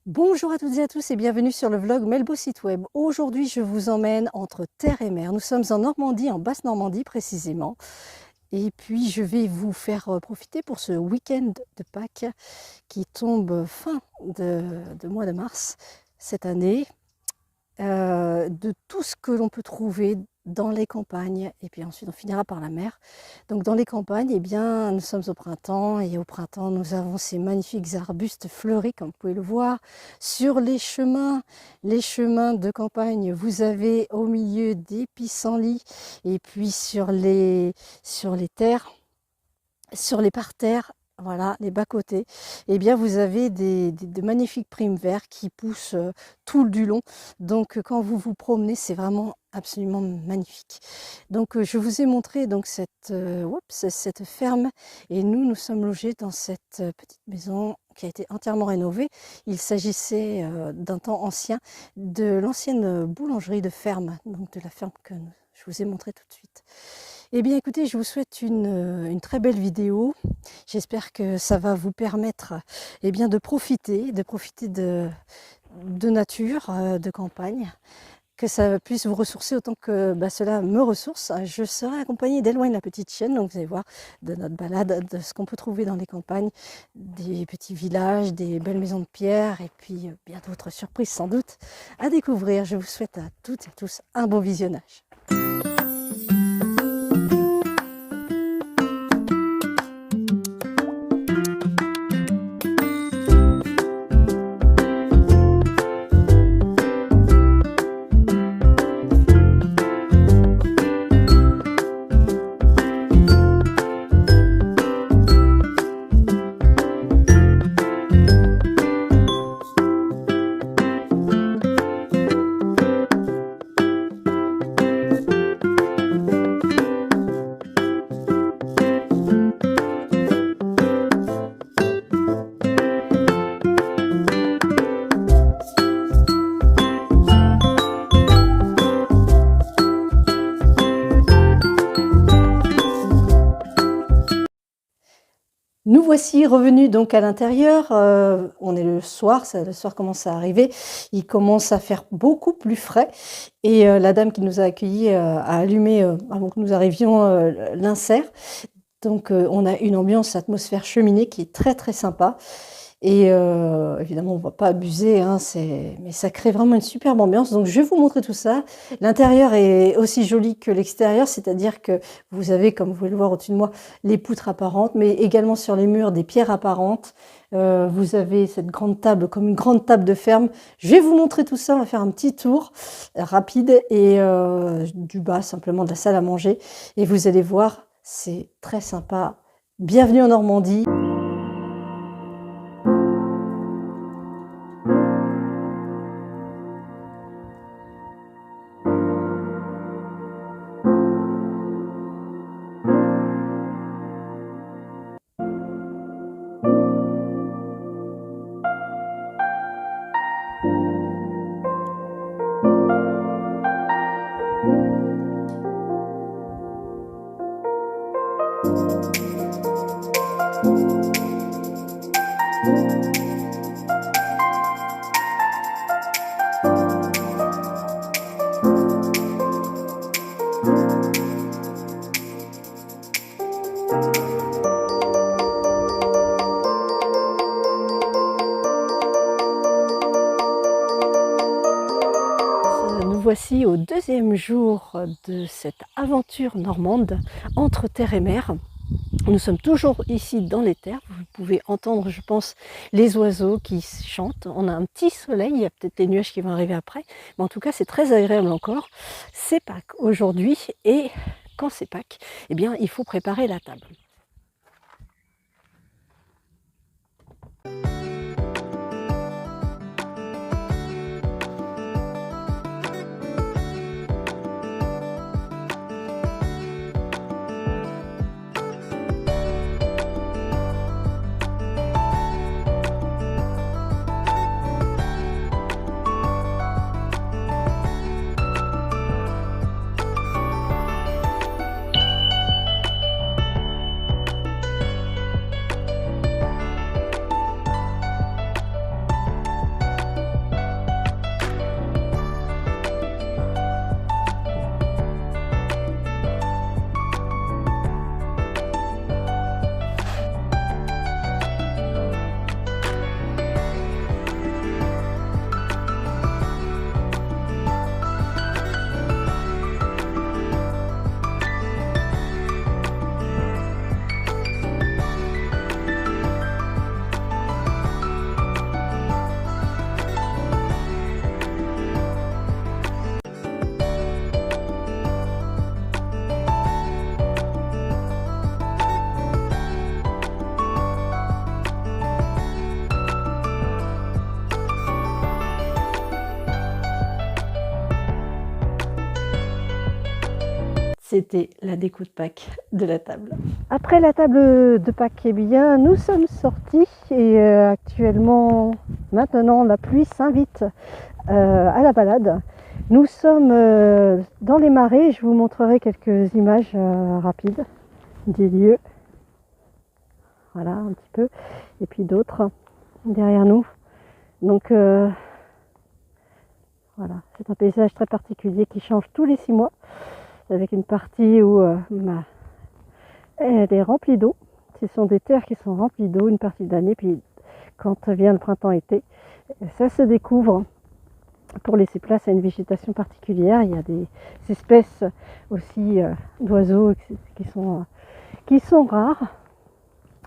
Bonjour à toutes et à tous et bienvenue sur le vlog Melbo Site Web. Aujourd'hui, je vous emmène entre terre et mer. Nous sommes en Normandie, en Basse-Normandie précisément. Et puis, je vais vous faire profiter pour ce week-end de Pâques qui tombe fin de mois de mars cette année. De tout ce que l'on peut trouver dans les campagnes, et puis ensuite on finira par la mer. Donc dans les campagnes, eh bien, nous sommes au printemps, et au printemps nous avons ces magnifiques arbustes fleuris, comme vous pouvez le voir. Sur les chemins de campagne, vous avez au milieu des pissenlits, et puis sur les terres, sur les parterres, voilà, les bas-côtés, eh bien vous avez de magnifiques primes verts qui poussent tout du long. Donc quand vous vous promenez, c'est vraiment absolument magnifique. Donc je vous ai montré donc cette ferme, et nous sommes logés dans cette petite maison qui a été entièrement rénovée. Il s'agissait d'un temps ancien de l'ancienne boulangerie de ferme, donc de la ferme que je vous ai montré tout de suite. Eh bien écoutez, je vous souhaite une très belle vidéo. J'espère que ça va vous permettre bien, de profiter de nature, de campagne, que ça puisse vous ressourcer autant que cela me ressource. Je serai accompagnée d'Éloigne, la petite chienne, donc vous allez voir de notre balade, de ce qu'on peut trouver dans les campagnes, des petits villages, des belles maisons de pierre, et puis bien d'autres surprises sans doute à découvrir. Je vous souhaite à toutes et tous un bon visionnage. Nous voici revenus donc à l'intérieur. On est le soir commence à arriver. Il commence à faire beaucoup plus frais. Et la dame qui nous a accueillis a allumé, avant que nous arrivions, l'insert. Donc on a une ambiance, atmosphère cheminée qui est très très sympa. Et évidemment, on ne va pas abuser, hein, mais ça crée vraiment une superbe ambiance. Donc je vais vous montrer tout ça. L'intérieur est aussi joli que l'extérieur, c'est-à-dire que vous avez, comme vous pouvez le voir au-dessus de moi, les poutres apparentes, mais également sur les murs des pierres apparentes. Vous avez cette grande table, comme une grande table de ferme. Je vais vous montrer tout ça, on va faire un petit tour rapide, et du bas, simplement de la salle à manger. Et vous allez voir, c'est très sympa. Bienvenue en Normandie. Nous voici au deuxième jour de cette aventure normande entre terre et mer. Nous sommes toujours ici dans les terres. Vous pouvez entendre, je pense, les oiseaux qui chantent. On a un petit soleil, il y a peut-être les nuages qui vont arriver après. Mais en tout cas, c'est très agréable encore. C'est Pâques aujourd'hui, et quand c'est Pâques, eh bien, il faut préparer la table. c'était la déco de Pâques de la table. Après la table de Pâques, eh bien, nous sommes sortis et actuellement, maintenant, la pluie s'invite à la balade. Nous sommes dans les marais, je vous montrerai quelques images rapides des lieux. Voilà, un petit peu. Et puis d'autres derrière nous. Donc voilà, c'est un paysage très particulier qui change tous les 6 mois. Avec une partie où elle est remplie d'eau. Ce sont des terres qui sont remplies d'eau une partie de l'année. Puis quand vient le printemps-été, ça se découvre pour laisser place à une végétation particulière. Il y a des espèces aussi d'oiseaux qui sont rares,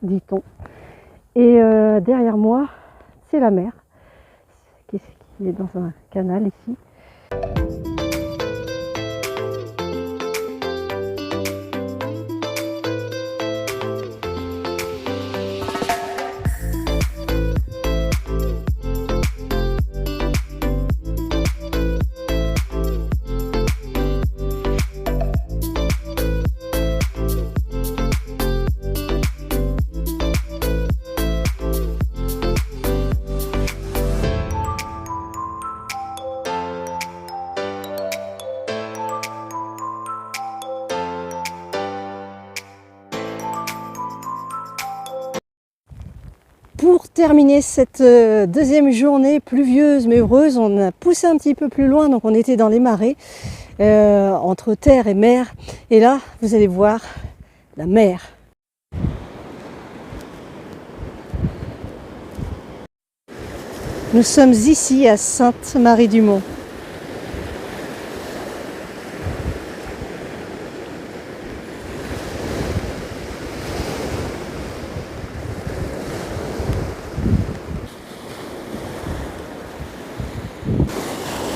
dit-on. Et derrière moi, c'est la mer qui est dans un canal ici. Pour terminer cette deuxième journée pluvieuse mais heureuse, on a poussé un petit peu plus loin, donc on était dans les marais, entre terre et mer. Et là, vous allez voir la mer. Nous sommes ici à Sainte-Marie-du-Mont.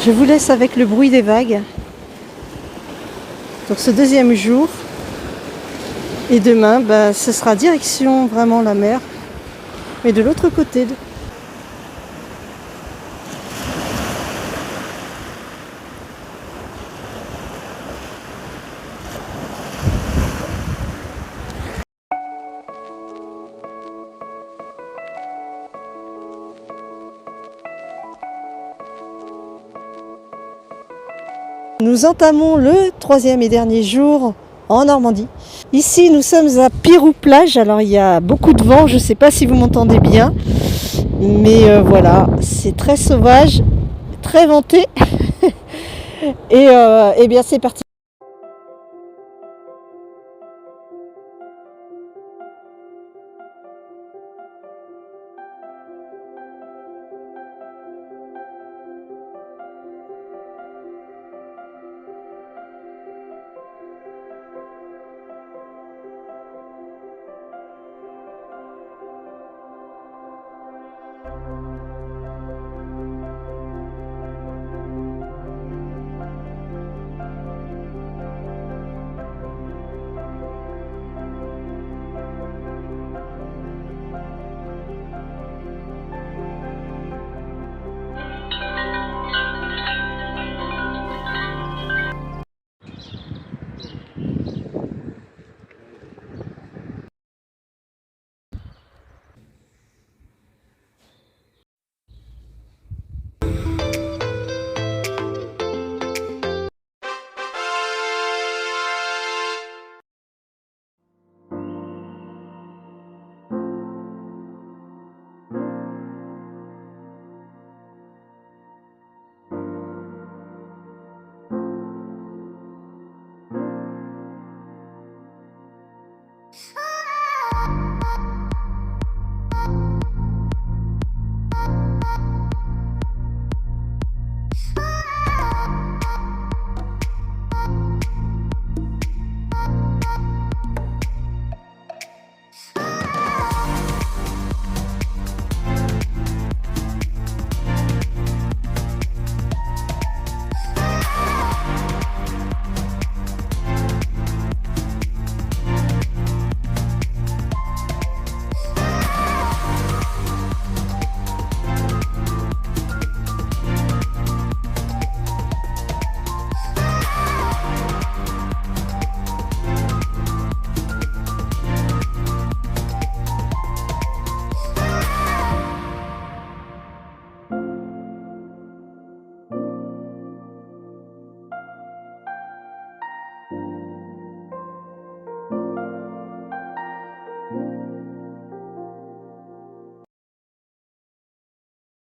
Je vous laisse avec le bruit des vagues pour ce deuxième jour. Et demain, ce sera direction vraiment la mer, mais de l'autre côté. Nous entamons le 3e et dernier jour en Normandie. Ici, nous sommes à Pirou-Plage. Alors, il y a beaucoup de vent. Je ne sais pas si vous m'entendez bien. Mais voilà, c'est très sauvage, très venté. Et bien, c'est parti.